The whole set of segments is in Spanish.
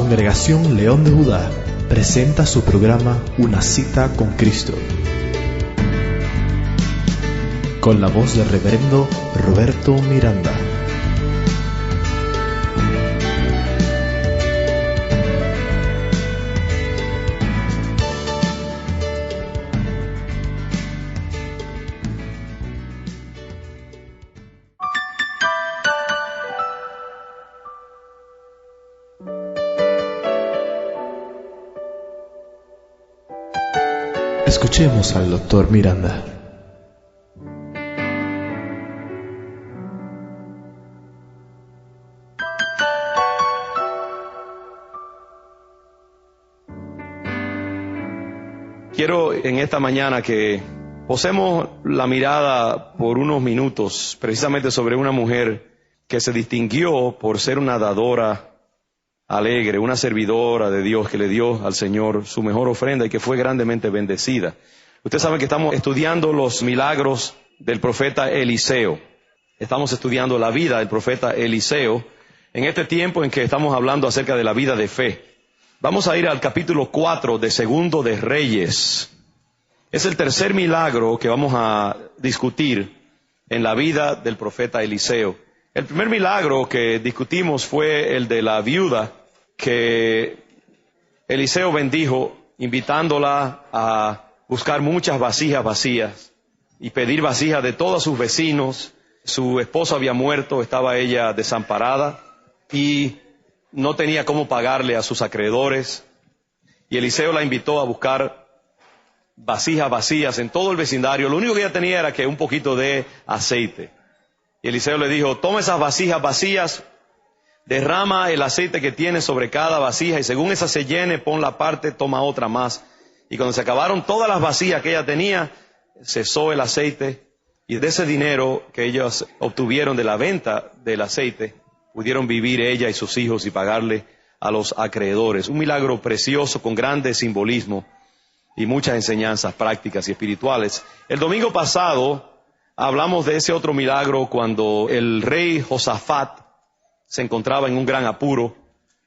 Congregación León de Judá presenta su programa Una cita con Cristo, con la voz del reverendo Roberto Miranda. Escuchemos al doctor Miranda. Quiero en esta mañana que posemos la mirada por unos minutos precisamente sobre una mujer que se distinguió por ser una dadora alegre, una servidora de Dios que le dio al Señor su mejor ofrenda y que fue grandemente bendecida. Ustedes saben que estamos estudiando los milagros del profeta Eliseo. Estamos estudiando la vida del profeta Eliseo en este tiempo en que estamos hablando acerca de la vida de fe. Vamos a ir al capítulo 4 de Segundo de Reyes. Es el tercer milagro que vamos a discutir en la vida del profeta Eliseo. El primer milagro que discutimos fue el de la viuda que Eliseo bendijo, invitándola a buscar muchas vasijas vacías y pedir vasijas de todos sus vecinos. Su esposo había muerto, estaba ella desamparada y no tenía cómo pagarle a sus acreedores. Y Eliseo la invitó a buscar vasijas vacías en todo el vecindario. Lo único que ella tenía era que un poquito de aceite. Y Eliseo le dijo, toma esas vasijas vacías, derrama el aceite que tienes sobre cada vasija y según esa se llene, pon la parte, toma otra más. Y cuando se acabaron todas las vasijas que ella tenía, cesó el aceite y de ese dinero que ellos obtuvieron de la venta del aceite, pudieron vivir ella y sus hijos y pagarle a los acreedores. Un milagro precioso con grande simbolismo y muchas enseñanzas prácticas y espirituales. El domingo pasado hablamos de ese otro milagro cuando el rey Josafat se encontraba en un gran apuro,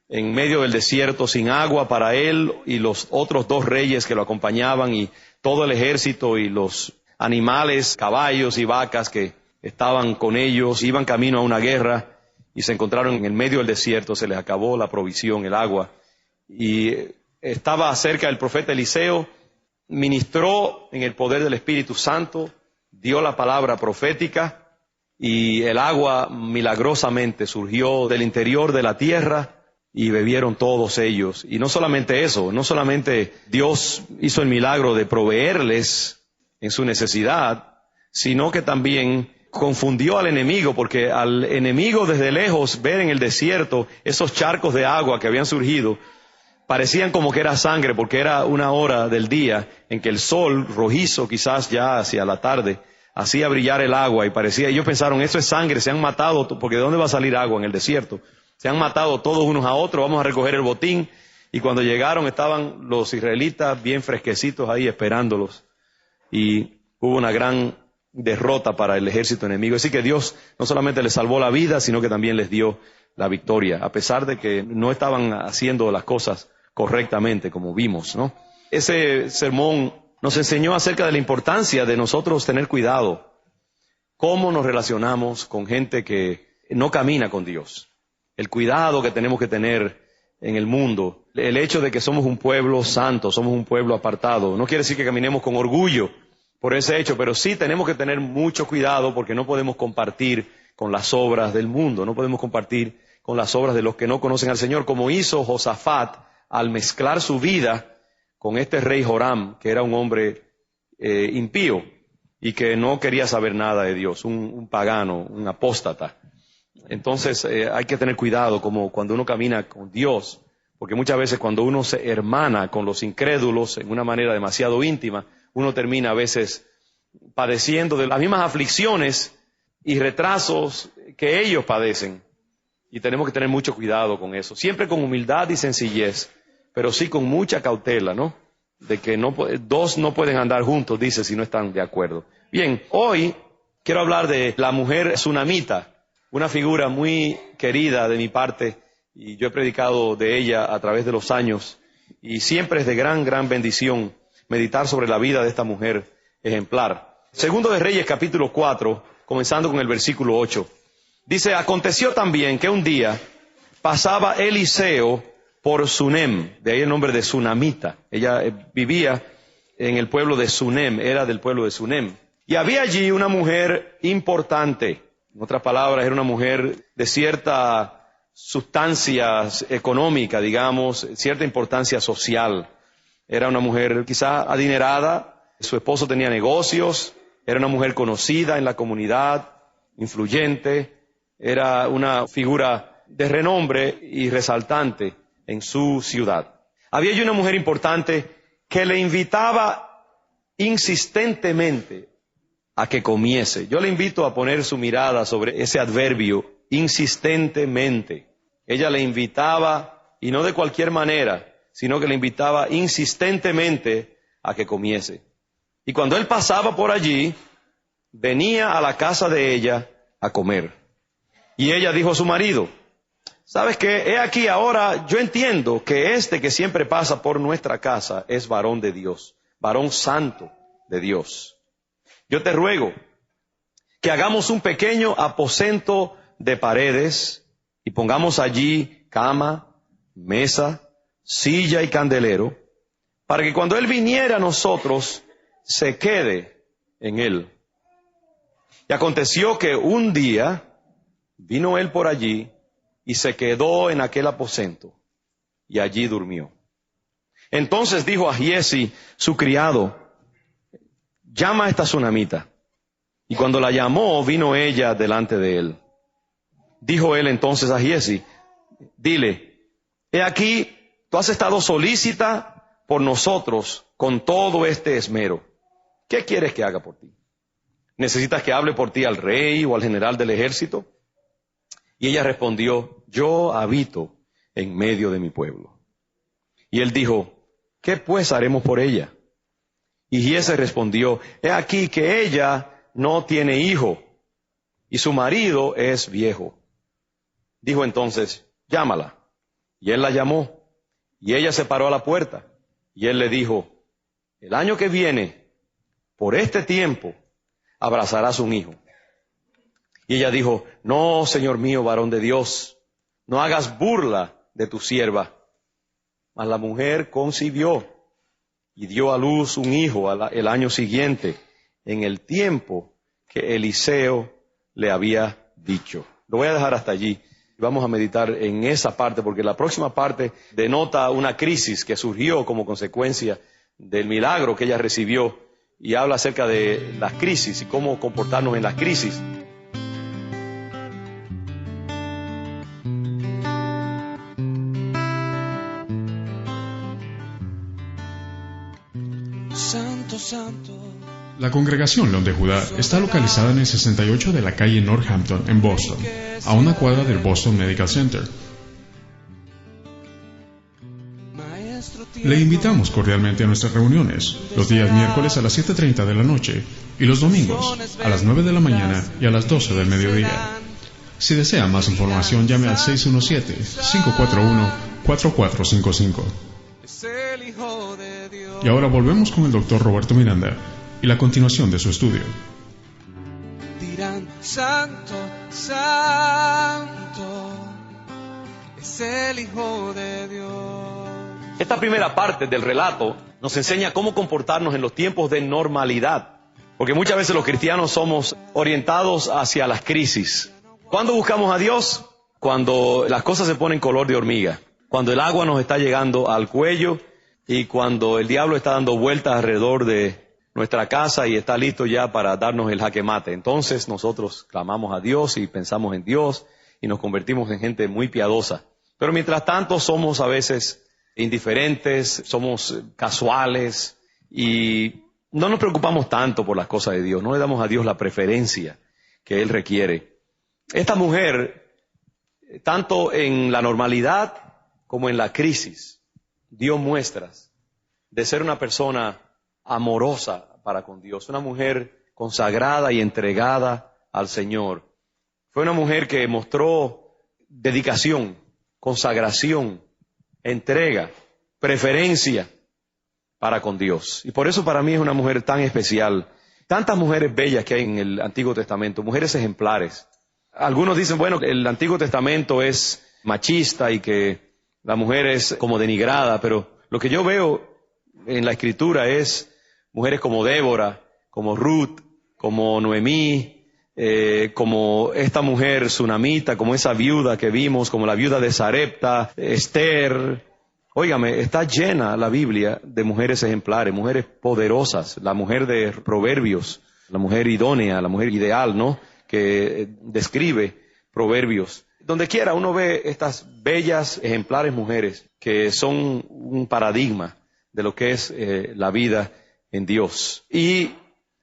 en medio del desierto, sin agua para él y los otros dos reyes que lo acompañaban y todo el ejército y los animales, caballos y vacas que estaban con ellos, iban camino a una guerra y se encontraron en el medio del desierto, se les acabó la provisión, el agua. Y estaba cerca el profeta Eliseo, ministró en el poder del Espíritu Santo, dio la palabra profética y el agua milagrosamente surgió del interior de la tierra y bebieron todos ellos. Y no solamente eso, no solamente Dios hizo el milagro de proveerles en su necesidad, sino que también confundió al enemigo, porque al enemigo desde lejos ver en el desierto esos charcos de agua que habían surgido, parecían como que era sangre, porque era una hora del día en que el sol rojizo, quizás ya hacia la tarde, hacía brillar el agua y parecía, ellos pensaron, esto es sangre, se han matado, porque ¿de dónde va a salir agua en el desierto? Se han matado todos unos a otros, vamos a recoger el botín. Y cuando llegaron estaban los israelitas bien fresquecitos ahí esperándolos. Y hubo una gran derrota para el ejército enemigo. Así que Dios no solamente les salvó la vida, sino que también les dio la victoria, a pesar de que no estaban haciendo las cosas correctamente, como vimos, ¿no? Ese sermón nos enseñó acerca de la importancia de nosotros tener cuidado, cómo nos relacionamos con gente que no camina con Dios, el cuidado que tenemos que tener en el mundo, el hecho de que somos un pueblo santo, somos un pueblo apartado, no quiere decir que caminemos con orgullo por ese hecho, pero sí tenemos que tener mucho cuidado porque no podemos compartir con las obras del mundo, no podemos compartir con las obras de los que no conocen al Señor, como hizo Josafat al mezclar su vida con este rey Joram, que era un hombre impío y que no quería saber nada de Dios, un pagano, un apóstata. Entonces hay que tener cuidado como cuando uno camina con Dios, porque muchas veces cuando uno se hermana con los incrédulos en una manera demasiado íntima, uno termina a veces padeciendo de las mismas aflicciones y retrasos que ellos padecen. Y tenemos que tener mucho cuidado con eso, siempre con humildad y sencillez, pero sí con mucha cautela, ¿no? De que dos no pueden andar juntos, dice, si no están de acuerdo. Bien, hoy quiero hablar de la mujer tsunamita, una figura muy querida de mi parte y yo he predicado de ella a través de los años, y siempre es de gran bendición meditar sobre la vida de esta mujer ejemplar. Segundo de Reyes, capítulo 4, comenzando con el versículo 8. Dice, aconteció también que un día pasaba Eliseo por Sunem, de ahí el nombre de Sunamita. Ella vivía en el pueblo de Sunem, era del pueblo de Sunem. Y había allí una mujer importante, en otras palabras, era una mujer de cierta sustancia económica, digamos, cierta importancia social. Era una mujer quizá adinerada, su esposo tenía negocios, era una mujer conocida en la comunidad, influyente, era una figura de renombre y resaltante en su ciudad. Había allí una mujer importante que le invitaba insistentemente a que comiese. Yo le invito a poner su mirada sobre ese adverbio, insistentemente. Ella le invitaba, y no de cualquier manera, sino que le invitaba insistentemente a que comiese. Y cuando él pasaba por allí, venía a la casa de ella a comer. Y ella dijo a su marido, ¿sabes qué? He aquí ahora, yo entiendo que este que siempre pasa por nuestra casa es varón de Dios, varón santo de Dios. Yo te ruego que hagamos un pequeño aposento de paredes y pongamos allí cama, mesa, silla y candelero, para que cuando él viniera a nosotros, se quede en él. Y aconteció que un día vino él por allí y se quedó en aquel aposento y allí durmió. Entonces dijo a Giezi, su criado, llama a esta sunamita. Y cuando la llamó, vino ella delante de él. Dijo él entonces a Giezi, dile, he aquí, tú has estado solícita por nosotros con todo este esmero. ¿Qué quieres que haga por ti? ¿Necesitas que hable por ti al rey o al general del ejército? Y ella respondió, yo habito en medio de mi pueblo. Y él dijo, ¿qué pues haremos por ella? Y Giezi respondió, he aquí que ella no tiene hijo y su marido es viejo. Dijo entonces, llámala. Y él la llamó y ella se paró a la puerta. Y él le dijo, el año que viene, por este tiempo, abrazarás un hijo. Y ella dijo, no, Señor mío, varón de Dios, no hagas burla de tu sierva. Mas la mujer concibió y dio a luz un hijo el año siguiente, en el tiempo que Eliseo le había dicho. Lo voy a dejar hasta allí y vamos a meditar en esa parte, porque la próxima parte denota una crisis que surgió como consecuencia del milagro que ella recibió y habla acerca de las crisis y cómo comportarnos en las crisis. Santo, santo. La congregación León de Judá está localizada en el 68 de la calle Northampton, en Boston, a una cuadra del Boston Medical Center. Le invitamos cordialmente a nuestras reuniones, los días miércoles a las 7:30 de la noche y los domingos a las 9 de la mañana y a las 12 del mediodía. Si desea más información, llame al 617-541-4455. Y ahora volvemos con el Dr. Roberto Miranda y la continuación de su estudio. Dirán, santo, santo, es el Hijo de Dios. Esta primera parte del relato nos enseña cómo comportarnos en los tiempos de normalidad, porque muchas veces los cristianos somos orientados hacia las crisis. ¿Cuándo buscamos a Dios? Cuando las cosas se ponen color de hormiga, cuando el agua nos está llegando al cuello y cuando el diablo está dando vueltas alrededor de nuestra casa y está listo ya para darnos el jaque mate. Entonces nosotros clamamos a Dios y pensamos en Dios y nos convertimos en gente muy piadosa. Pero mientras tanto somos a veces indiferentes, somos casuales y no nos preocupamos tanto por las cosas de Dios, no le damos a Dios la preferencia que Él requiere. Esta mujer, tanto en la normalidad como en la crisis, dio muestras de ser una persona amorosa para con Dios, una mujer consagrada y entregada al Señor. Fue una mujer que mostró dedicación consagración, entrega, preferencia para con Dios. Y por eso para mí es una mujer tan especial. Tantas mujeres bellas que hay en el Antiguo Testamento, mujeres ejemplares. Algunos dicen, bueno, que el Antiguo Testamento es machista y que la mujer es como denigrada, pero lo que yo veo en la Escritura es mujeres como Débora, como Ruth, como Noemí, como esta mujer sunamita, como esa viuda que vimos, como la viuda de Sarepta, Esther. Óigame, está llena la Biblia de mujeres ejemplares, mujeres poderosas, la mujer de Proverbios, la mujer idónea, la mujer ideal, ¿no? Que describe Proverbios. Donde quiera uno ve estas bellas, ejemplares mujeres que son un paradigma de lo que es la vida en Dios. Y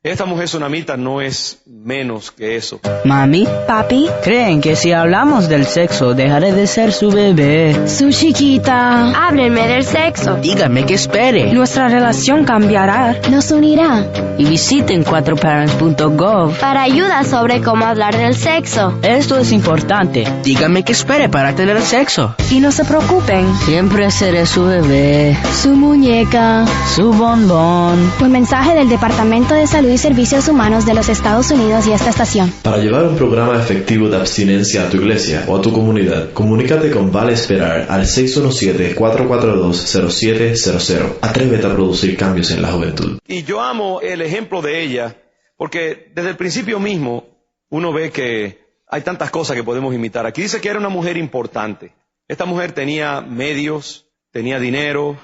esta mujer sunamita no es menos que eso. Mami, papi, creen que si hablamos del sexo dejaré de ser su bebé. Su chiquita. Háblenme del sexo. Díganme que espere. Nuestra relación cambiará. Nos unirá. Y visiten 4parents.gov para ayuda sobre cómo hablar del sexo. Esto es importante. Díganme que espere para tener sexo. Y no se preocupen. Siempre seré su bebé. Su muñeca. Su bombón. Un mensaje del Departamento de Salud y Servicios Humanos de los Estados Unidos y esta estación. Para llevar un programa efectivo de abstinencia a tu iglesia o a tu comunidad, comunícate con Vale Esperar al 617-442-0700. Atrévete a producir cambios en la juventud. Y yo amo el ejemplo de ella, porque desde el principio mismo uno ve que hay tantas cosas que podemos imitar. Aquí dice que era una mujer importante. Esta mujer tenía medios, tenía dinero,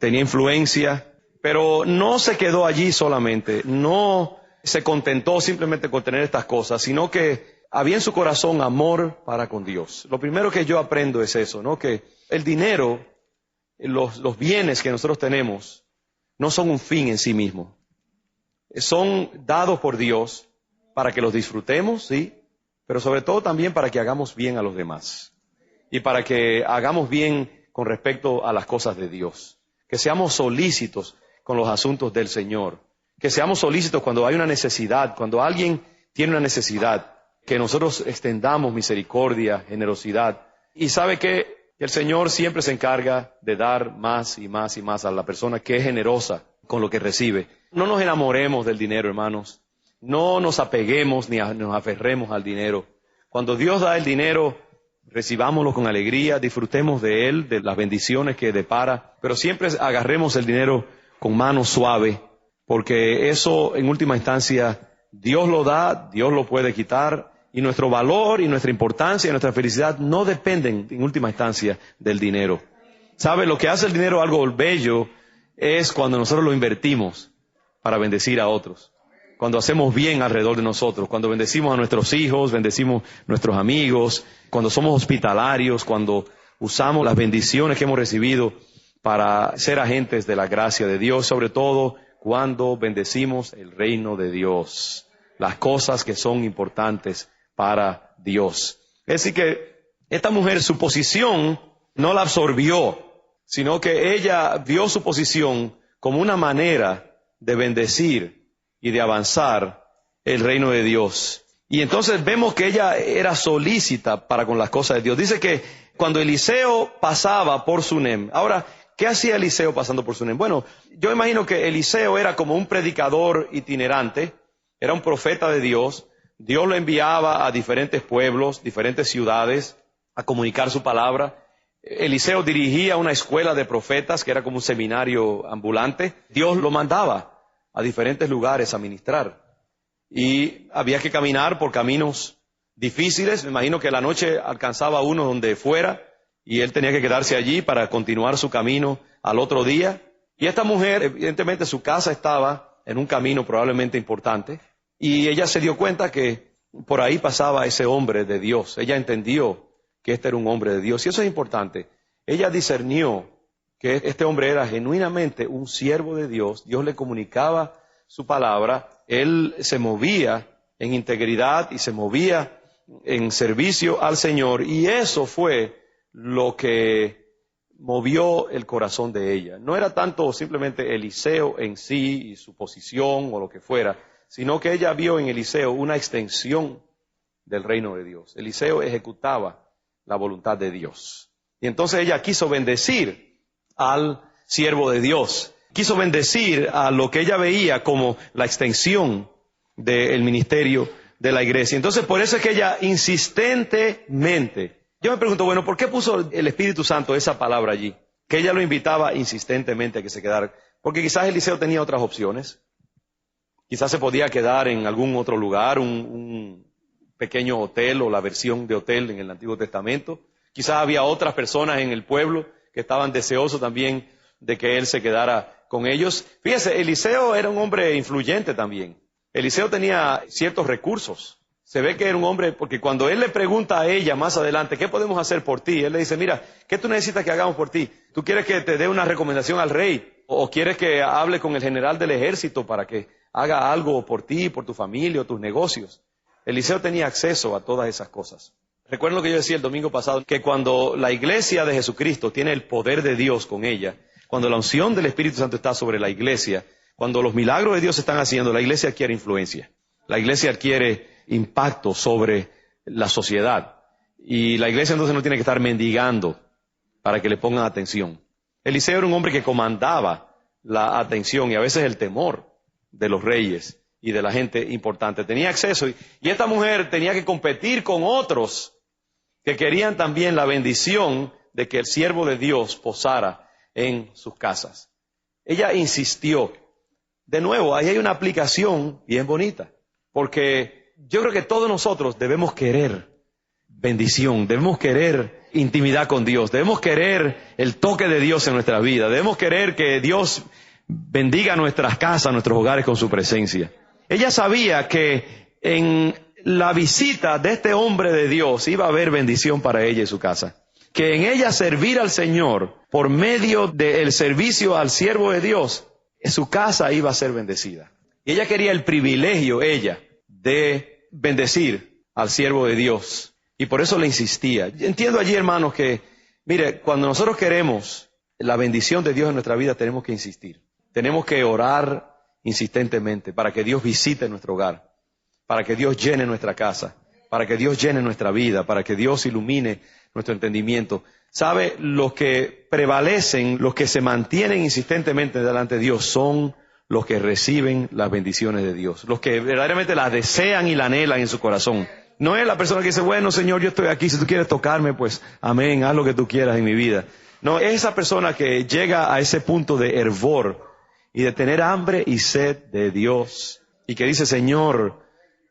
tenía influencia, pero no se quedó allí solamente, no se contentó simplemente con tener estas cosas, sino que había en su corazón amor para con Dios. Lo primero que yo aprendo es eso, ¿no? Que el dinero, los bienes que nosotros tenemos, no son un fin en sí mismo. Son dados por Dios para que los disfrutemos, sí, pero sobre todo también para que hagamos bien a los demás. Y para que hagamos bien con respecto a las cosas de Dios. Que seamos solícitos con los asuntos del Señor. Que seamos solícitos cuando hay una necesidad, cuando alguien tiene una necesidad, que nosotros extendamos misericordia, generosidad. Y sabe que el Señor siempre se encarga de dar más y más y más a la persona que es generosa con lo que recibe. No nos enamoremos del dinero, hermanos. No nos apeguemos ni nos aferremos al dinero. Cuando Dios da el dinero, recibámoslo con alegría, disfrutemos de él, de las bendiciones que depara, pero siempre agarremos el dinero con mano suave, porque eso en última instancia Dios lo da, Dios lo puede quitar, y nuestro valor y nuestra importancia y nuestra felicidad no dependen en última instancia del dinero. ¿Sabe? Lo que hace el dinero algo bello es cuando nosotros lo invertimos para bendecir a otros. Cuando hacemos bien alrededor de nosotros, cuando bendecimos a nuestros hijos, bendecimos a nuestros amigos, cuando somos hospitalarios, cuando usamos las bendiciones que hemos recibido para ser agentes de la gracia de Dios, sobre todo cuando bendecimos el reino de Dios, las cosas que son importantes para Dios. Es decir que esta mujer, su posición no la absorbió, sino que ella vio su posición como una manera de bendecir y de avanzar el reino de Dios. Y entonces vemos que ella era solícita para con las cosas de Dios. Dice que cuando Eliseo pasaba por Sunem, ahora, ¿qué hacía Eliseo pasando por Sunem? Bueno, yo imagino que Eliseo era como un predicador itinerante, era un profeta de Dios. Dios lo enviaba a diferentes pueblos, diferentes ciudades, a comunicar su palabra. Eliseo dirigía una escuela de profetas, que era como un seminario ambulante. Dios lo mandaba a diferentes lugares a ministrar. Y había que caminar por caminos difíciles. Me imagino que la noche alcanzaba uno donde fuera, y él tenía que quedarse allí para continuar su camino al otro día. Y esta mujer, evidentemente su casa estaba en un camino probablemente importante, y ella se dio cuenta que por ahí pasaba ese hombre de Dios. Ella entendió que este era un hombre de Dios, y eso es importante. Ella discernió que este hombre era genuinamente un siervo de Dios. Dios le comunicaba su palabra, él se movía en integridad y se movía en servicio al Señor, y eso fue lo que movió el corazón de ella. No era tanto simplemente Eliseo en sí y su posición o lo que fuera, sino que ella vio en Eliseo una extensión del reino de Dios. Eliseo ejecutaba la voluntad de Dios. Y entonces ella quiso bendecir al siervo de Dios. Quiso bendecir a lo que ella veía como la extensión del ministerio de la iglesia. Entonces por eso es que ella insistentemente, yo me pregunto, bueno, ¿por qué puso el Espíritu Santo esa palabra allí? Que ella lo invitaba insistentemente a que se quedara. Porque quizás Eliseo tenía otras opciones. Quizás se podía quedar en algún otro lugar, un pequeño hotel o la versión de hotel en el Antiguo Testamento. Quizás había otras personas en el pueblo que estaban deseosos también de que él se quedara con ellos. Fíjese, Eliseo era un hombre influyente también. Eliseo tenía ciertos recursos. Se ve que era un hombre, porque cuando él le pregunta a ella más adelante, ¿qué podemos hacer por ti? Él le dice, mira, ¿qué tú necesitas que hagamos por ti? ¿Tú quieres que te dé una recomendación al rey? ¿O quieres que hable con el general del ejército para que haga algo por ti, por tu familia o tus negocios? Eliseo tenía acceso a todas esas cosas. Recuerden lo que yo decía el domingo pasado, que cuando la iglesia de Jesucristo tiene el poder de Dios con ella, cuando la unción del Espíritu Santo está sobre la iglesia, cuando los milagros de Dios se están haciendo, la iglesia adquiere influencia. La iglesia adquiere impacto sobre la sociedad. Y la iglesia entonces no tiene que estar mendigando para que le pongan atención. Eliseo era un hombre que comandaba la atención y a veces el temor de los reyes y de la gente importante. Tenía acceso y esta mujer tenía que competir con otros que querían también la bendición de que el siervo de Dios posara en sus casas. Ella insistió. De nuevo, ahí hay una aplicación bien bonita, porque yo creo que todos nosotros debemos querer bendición, debemos querer intimidad con Dios, debemos querer el toque de Dios en nuestra vida, debemos querer que Dios bendiga nuestras casas, nuestros hogares con su presencia. Ella sabía que en la visita de este hombre de Dios iba a haber bendición para ella y su casa. Que en ella servir al Señor por medio del servicio al siervo de Dios, su casa iba a ser bendecida. Y ella quería el privilegio, de bendecir al siervo de Dios. Y por eso le insistía. Yo entiendo allí, hermanos, que, mire, cuando nosotros queremos la bendición de Dios en nuestra vida, tenemos que insistir. Tenemos que orar insistentemente para que Dios visite nuestro hogar, para que Dios llene nuestra casa, para que Dios llene nuestra vida, para que Dios ilumine nuestro entendimiento. ¿Sabe? Los que prevalecen, los que se mantienen insistentemente delante de Dios son los que reciben las bendiciones de Dios, los que verdaderamente las desean y la anhelan en su corazón. No es la persona que dice, bueno, Señor, yo estoy aquí, si tú quieres tocarme, pues amén, haz lo que tú quieras en mi vida. No, es esa persona que llega a ese punto de hervor y de tener hambre y sed de Dios y que dice, Señor,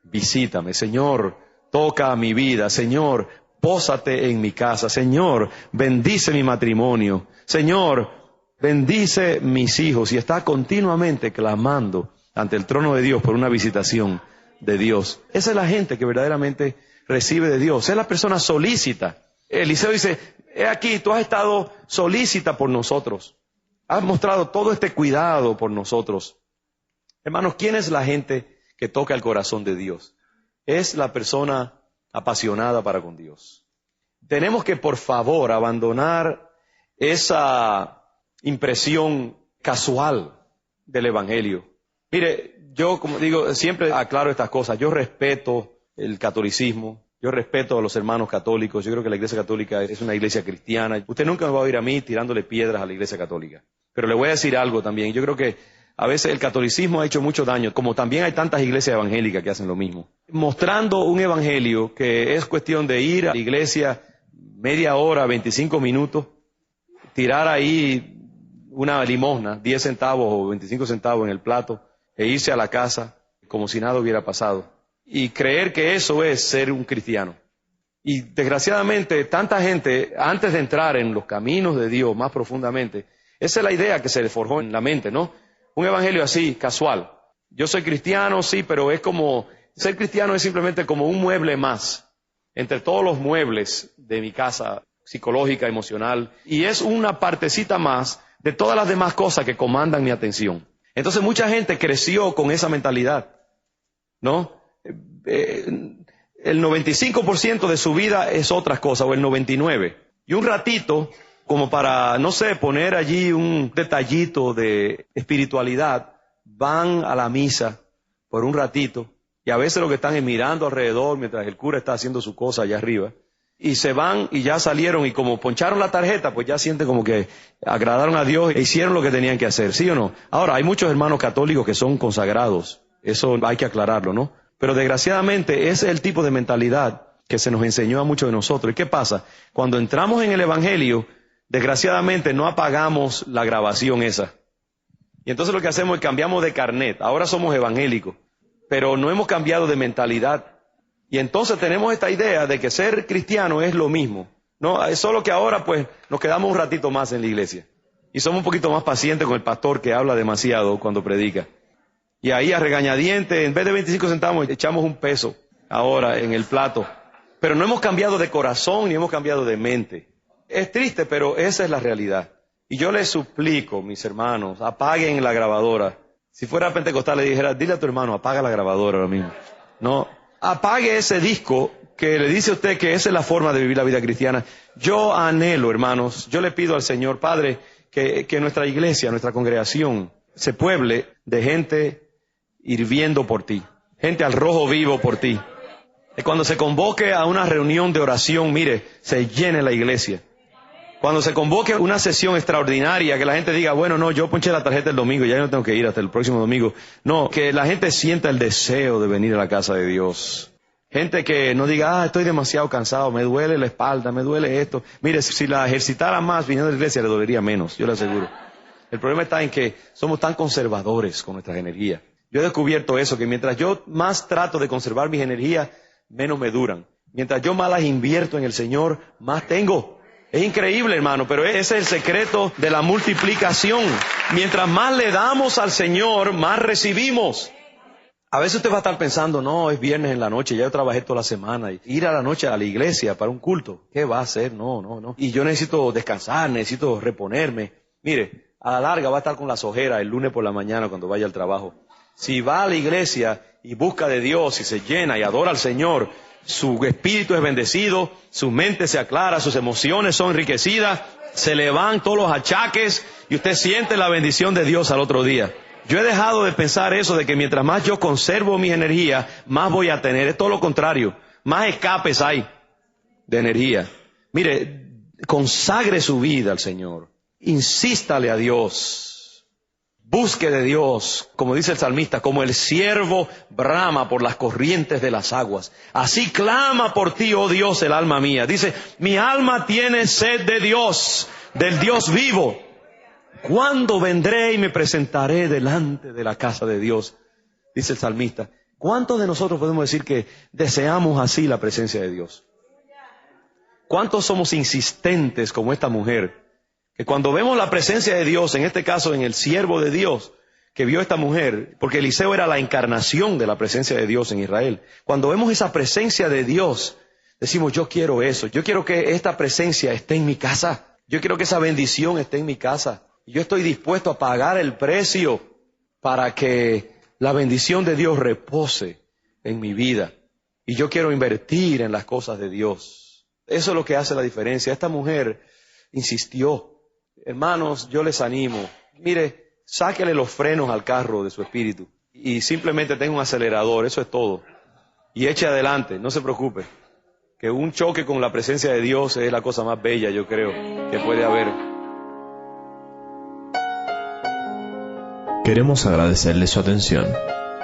visítame, Señor, toca mi vida, Señor, pósate en mi casa, Señor, bendice mi matrimonio, Señor, bendice mis hijos, y está continuamente clamando ante el trono de Dios por una visitación de Dios. Esa es la gente que verdaderamente recibe de Dios, es la persona solícita. Eliseo dice, he aquí, tú has estado solícita por nosotros, has mostrado todo este cuidado por nosotros. Hermanos, ¿quién es la gente que toca el corazón de Dios? Es la persona apasionada para con Dios. Tenemos que, por favor, abandonar esa impresión casual del Evangelio. Mire, yo, como digo, siempre aclaro estas cosas. Yo respeto el catolicismo, yo respeto a los hermanos católicos. Yo creo que la Iglesia Católica es una iglesia cristiana. Usted nunca me va a oír a mí tirándole piedras a la Iglesia Católica. Pero le voy a decir algo también. Yo creo que a veces el catolicismo ha hecho mucho daño, como también hay tantas iglesias evangélicas que hacen lo mismo. Mostrando un evangelio que es cuestión de ir a la iglesia media hora, 25 minutos, tirar ahí una limosna, 10 centavos o 25 centavos en el plato, e irse a la casa como si nada hubiera pasado. Y creer que eso es ser un cristiano. Y desgraciadamente, tanta gente, antes de entrar en los caminos de Dios más profundamente, esa es la idea que se le forjó en la mente, ¿no? Un evangelio así, casual. Yo soy cristiano, sí, pero es como, ser cristiano es simplemente como un mueble más, entre todos los muebles de mi casa psicológica, emocional, y es una partecita más de todas las demás cosas que comandan mi atención. Entonces mucha gente creció con esa mentalidad, ¿no? El 95% de su vida es otras cosas, o el 99%. Y un ratito, como para, no sé, poner allí un detallito de espiritualidad, van a la misa por un ratito, y a veces lo que están es mirando alrededor mientras el cura está haciendo su cosa allá arriba, y se van y ya salieron y como poncharon la tarjeta, pues ya sienten como que agradaron a Dios e hicieron lo que tenían que hacer, ¿sí o no? Ahora, hay muchos hermanos católicos que son consagrados, eso hay que aclararlo, ¿no? Pero desgraciadamente ese es el tipo de mentalidad que se nos enseñó a muchos de nosotros. ¿Y qué pasa? Cuando entramos en el Evangelio, desgraciadamente no apagamos la grabación esa. Y entonces lo que hacemos es cambiamos de carnet. Ahora somos evangélicos, pero no hemos cambiado de mentalidad. Y entonces tenemos esta idea de que ser cristiano es lo mismo. No, es solo que ahora pues nos quedamos un ratito más en la iglesia. Y somos un poquito más pacientes con el pastor que habla demasiado cuando predica. Y ahí a regañadientes, en vez de 25 centavos, echamos un peso ahora en el plato. Pero no hemos cambiado de corazón ni hemos cambiado de mente. Es triste, pero esa es la realidad. Y yo les suplico, mis hermanos, apaguen la grabadora. Si fuera pentecostal le dijera, dile a tu hermano, apaga la grabadora ahora mismo. No, apague ese disco que le dice a usted que esa es la forma de vivir la vida cristiana. Yo anhelo, hermanos, yo le pido al Señor, Padre, que nuestra iglesia, nuestra congregación, se pueble de gente hirviendo por ti. Gente al rojo vivo por ti. Y cuando se convoque a una reunión de oración, mire, se llene la iglesia. Cuando se convoque a una sesión extraordinaria, que la gente diga, bueno, no, yo ponché la tarjeta el domingo, ya no tengo que ir hasta el próximo domingo. No, que la gente sienta el deseo de venir a la casa de Dios. Gente que no diga, estoy demasiado cansado, me duele la espalda, me duele esto. Mire, si la ejercitara más viniendo a la iglesia, le dolería menos, yo le aseguro. El problema está en que somos tan conservadores con nuestras energías. Yo he descubierto eso, que mientras yo más trato de conservar mis energías, menos me duran. Mientras yo más las invierto en el Señor, más tengo. Es increíble, hermano, pero ese es el secreto de la multiplicación. Mientras más le damos al Señor, más recibimos. A veces usted va a estar pensando, no, es viernes en la noche, ya yo trabajé toda la semana. Ir a la noche a la iglesia para un culto, ¿qué va a hacer? No. Y yo necesito descansar, necesito reponerme. Mire, a la larga va a estar con las ojeras el lunes por la mañana cuando vaya al trabajo. Si va a la iglesia y busca de Dios y se llena y adora al Señor, su espíritu es bendecido, su mente se aclara, sus emociones son enriquecidas, se le van todos los achaques y usted siente la bendición de Dios al otro día. Yo he dejado de pensar eso de que mientras más yo conservo mi energía, más voy a tener. Es todo lo contrario, más escapes hay de energía. Mire, consagre su vida al Señor, insístale a Dios. Busque de Dios, como dice el salmista, como el ciervo brama por las corrientes de las aguas. Así clama por ti, oh Dios, el alma mía. Dice, mi alma tiene sed de Dios, del Dios vivo. ¿Cuándo vendré y me presentaré delante de la casa de Dios? Dice el salmista. ¿Cuántos de nosotros podemos decir que deseamos así la presencia de Dios? ¿Cuántos somos insistentes como esta mujer? Que cuando vemos la presencia de Dios, en este caso en el siervo de Dios, que vio esta mujer, porque Eliseo era la encarnación de la presencia de Dios en Israel. Cuando vemos esa presencia de Dios, decimos, yo quiero eso. Yo quiero que esta presencia esté en mi casa. Yo quiero que esa bendición esté en mi casa. Yo estoy dispuesto a pagar el precio para que la bendición de Dios repose en mi vida. Y yo quiero invertir en las cosas de Dios. Eso es lo que hace la diferencia. Esta mujer insistió. Hermanos, yo les animo. Mire, sáquele los frenos al carro de su espíritu. Y simplemente tenga un acelerador, eso es todo. Y eche adelante, no se preocupe. Que un choque con la presencia de Dios es la cosa más bella, yo creo, que puede haber. Queremos agradecerle su atención.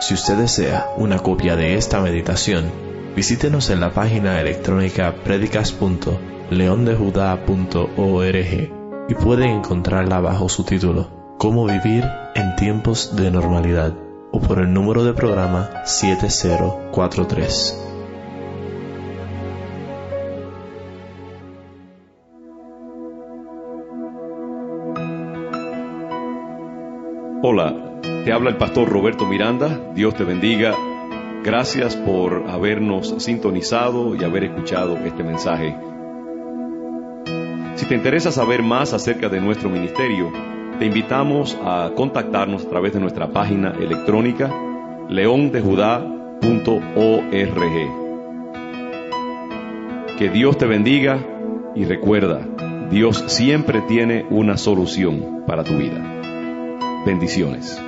Si usted desea una copia de esta meditación, visítenos en la página electrónica predicas.leondejuda.org y puede encontrarla bajo su título Cómo vivir en tiempos de normalidad o por el número de programa 7043. Hola, te habla el pastor Roberto Miranda. Dios te bendiga. Gracias por habernos sintonizado y haber escuchado este mensaje. Si te interesa saber más acerca de nuestro ministerio, te invitamos a contactarnos a través de nuestra página electrónica leondejuda.org. Que Dios te bendiga y recuerda, Dios siempre tiene una solución para tu vida. Bendiciones.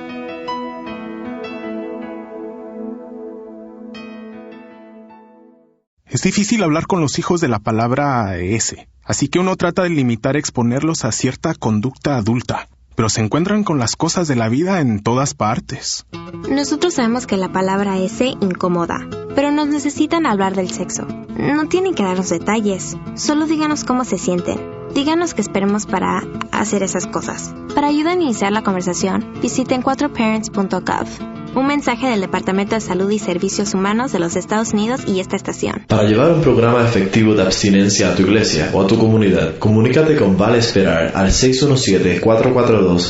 Es difícil hablar con los hijos de la palabra S, así que uno trata de limitar exponerlos a cierta conducta adulta, pero se encuentran con las cosas de la vida en todas partes. Nosotros sabemos que la palabra S incomoda, pero nos necesitan hablar del sexo. No tienen que darnos detalles, solo díganos cómo se sienten. Díganos qué esperemos para hacer esas cosas. Para ayudar a iniciar la conversación, visiten 4parents.gov. Un mensaje del Departamento de Salud y Servicios Humanos de los Estados Unidos y esta estación. Para llevar un programa efectivo de abstinencia a tu iglesia o a tu comunidad, comunícate con Vale Esperar al 617-442